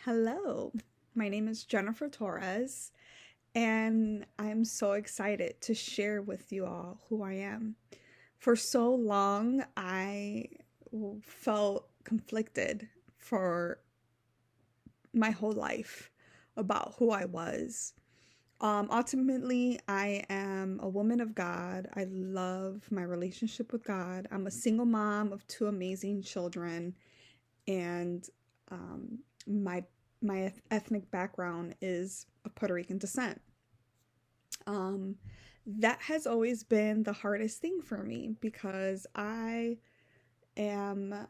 Hello, my name is Jennifer Torres, and I'm so excited to share with you all who I am. For so long, I felt conflicted for my whole life about who I was. Ultimately, I am a woman of God. I love my relationship with God. I'm a single mom of two amazing children, and um, my my ethnic background is of Puerto Rican descent. Um, that has always been the hardest thing for me because I am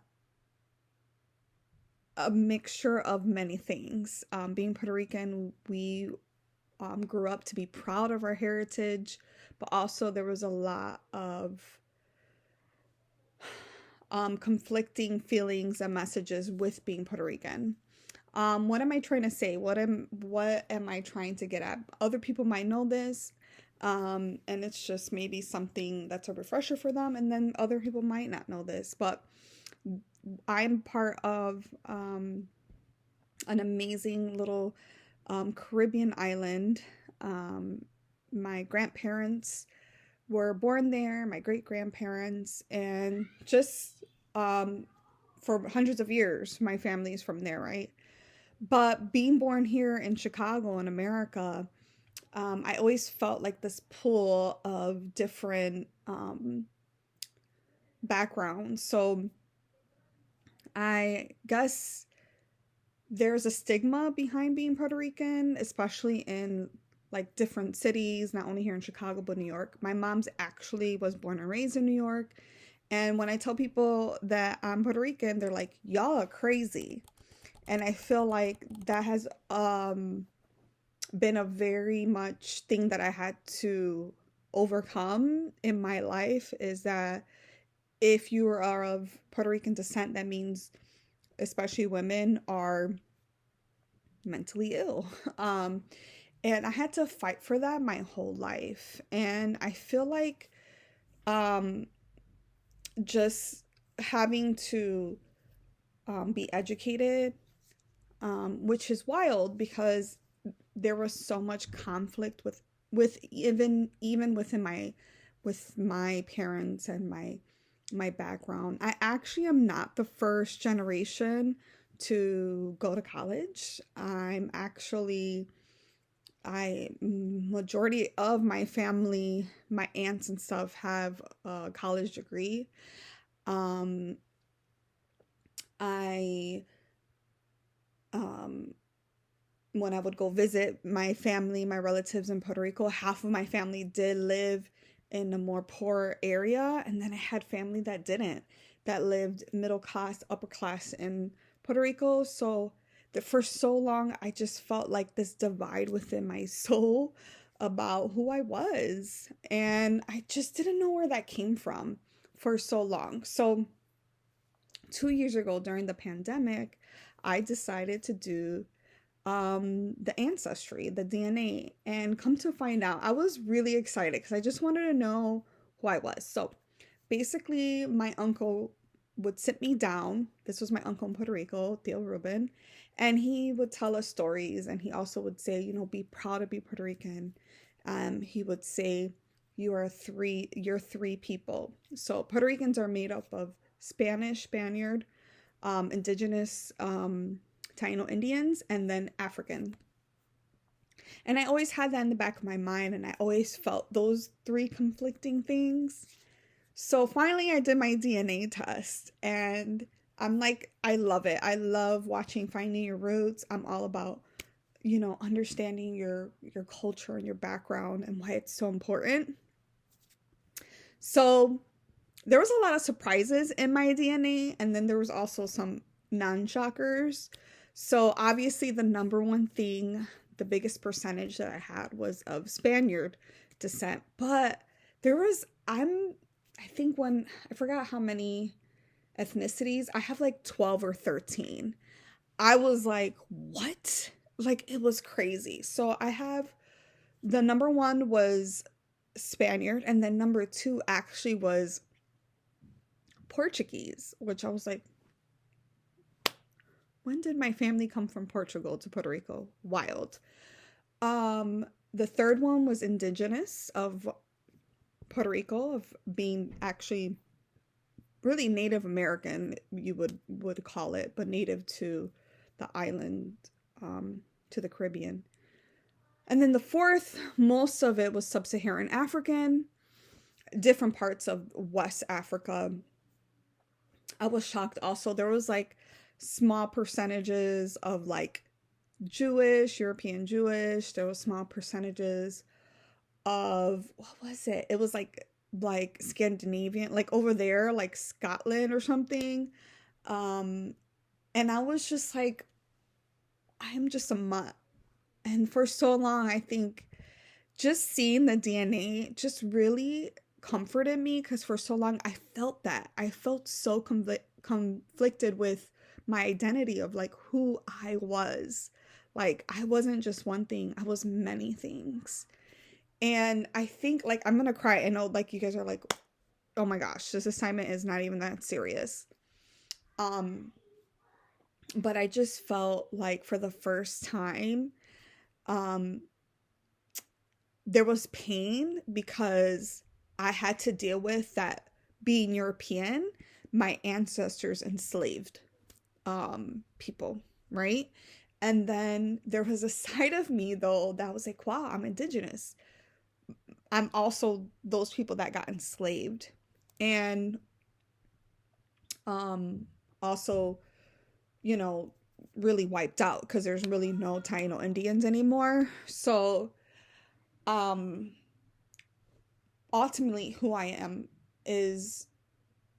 a mixture of many things. Being Puerto Rican, we grew up to be proud of our heritage, but also there was a lot of conflicting feelings and messages with being Puerto Rican. What am I trying to say? What am I trying to get at? Other people might know this, and it's just maybe something that's a refresher for them, and then other people might not know this. But I'm part of an amazing little Caribbean island. Um, my grandparents were born there, my great grandparents, and just um, for hundreds of years, my family's from there, right? But being born here in Chicago in America, I always felt like this pool of different backgrounds. So I guess there's a stigma behind being Puerto Rican, especially in like different cities, not only here in Chicago, but New York. My mom's actually was born and raised in New York. And when I tell people that I'm Puerto Rican, they're like, y'all are crazy. And I feel like that has been a very much thing that I had to overcome in my life is that if you are of Puerto Rican descent, that means especially women are mentally ill. And I had to fight for that my whole life. And I feel like um, just having to be educated, which is wild because there was so much conflict with even within my parents and my background. I actually am not the first generation to go to college. I majority of my family, my aunts and stuff have a college degree. Um I um when I would go visit my family, my relatives in Puerto Rico, half of my family did live in a more poor area. And then I had family that didn't, that lived middle class, upper class in Puerto Rico. So that for so long, I just felt like this divide within my soul about who I was. And I just didn't know where that came from for so long. So 2 years ago during the pandemic, I decided to do the ancestry, the DNA, and come to find out I was really excited because I just wanted to know who I was. So basically my uncle would sit me down. This was my uncle in Puerto Rico, Theo Ruben, and he would tell us stories, and he also would say, be proud to be Puerto Rican. He would say you're three people. So Puerto Ricans are made up of Spanish, Spaniard, indigenous Taino Indians, and then African. And I always had that in the back of my mind, and I always felt those three conflicting things. So finally, I did my DNA test, and I'm like, I love it. I love watching Finding Your Roots. I'm all about, understanding your culture and your background and why it's so important. So there was a lot of surprises in my DNA, and then there was also some non-shockers. So obviously the number one thing, the biggest percentage that I had was of Spaniard descent. But there was I think when I forgot how many ethnicities, I have like 12 or 13. I was like, what? Like it was crazy. So I have the number one was Spaniard, and then number two actually was Portuguese, which I was like, when did my family come from Portugal to Puerto Rico? Wild. The third one was indigenous of Puerto Rico, of being actually really Native American, you would call it, but native to the island, to the Caribbean. And then the fourth, most of it was sub-Saharan African, different parts of West Africa. I was shocked also. There was like small percentages of like Jewish, European Jewish. There was small percentages of, what was it? It was like Scandinavian, like over there, like Scotland or something. Um, and I was just like, I'm just a mutt. And for so long, I think just seeing the DNA just really comforted me, because for so long I felt that. I felt so conflicted with my identity of like who I was. Like I wasn't just one thing, I was many things. And I think like I'm gonna cry. I know like you guys are like, oh my gosh, this assignment is not even that serious. Um, but I just felt like for the first time, um, there was pain because I had to deal with that being European, my ancestors enslaved people, right? And then there was a side of me though that was like, wow, I'm indigenous. I'm also those people that got enslaved. And also, you know, really wiped out because there's really no Taino Indians anymore. So um ultimately who I am is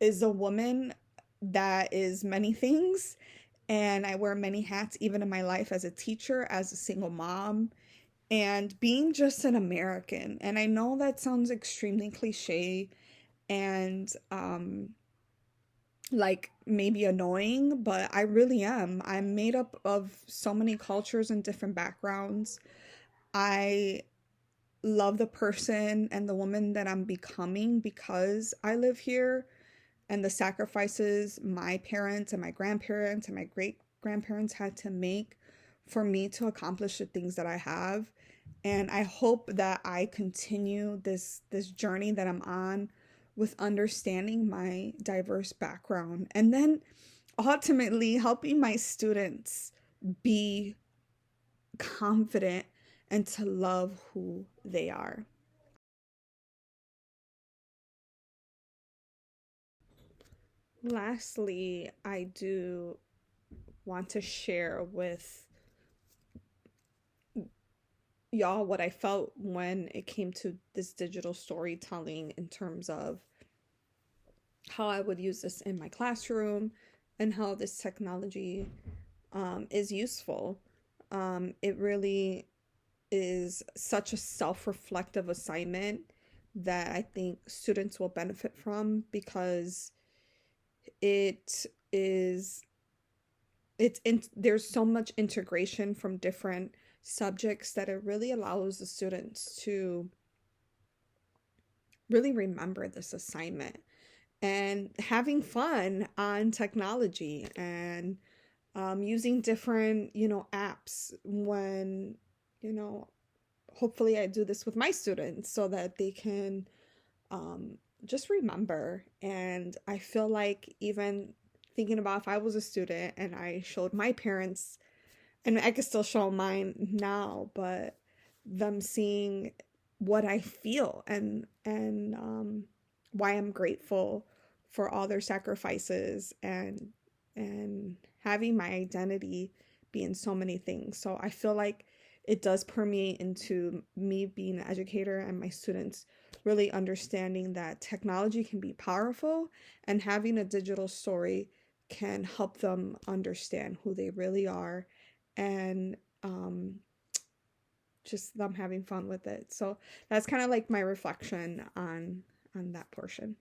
a woman that is many things, and I wear many hats even in my life as a teacher, as a single mom, and being just an American. And I know that sounds extremely cliche and like maybe annoying, but I really am. I'm made up of so many cultures and different backgrounds. I love the person and the woman that I'm becoming because I live here, and the sacrifices my parents and my grandparents and my great grandparents had to make for me to accomplish the things that I have. And I hope that I continue this journey that I'm on with understanding my diverse background, and then ultimately helping my students be confident and to love who they are. Lastly, I do want to share with y'all what I felt when it came to this digital storytelling, in terms of how I would use this in my classroom and how this technology is useful. It really is such a self-reflective assignment that I think students will benefit from, because it is there's so much integration from different subjects that it really allows the students to really remember this assignment and having fun on technology, and using different, apps when, you know, hopefully I do this with my students so that they can just remember. And I feel like even thinking about if I was a student and I showed my parents, and I could still show mine now, but them seeing what I feel, and why I'm grateful for all their sacrifices, and having my identity be in so many things. So I feel like it does permeate into me being an educator, and my students really understanding that technology can be powerful, and having a digital story can help them understand who they really are, and just them having fun with it. So that's kind of like my reflection on that portion.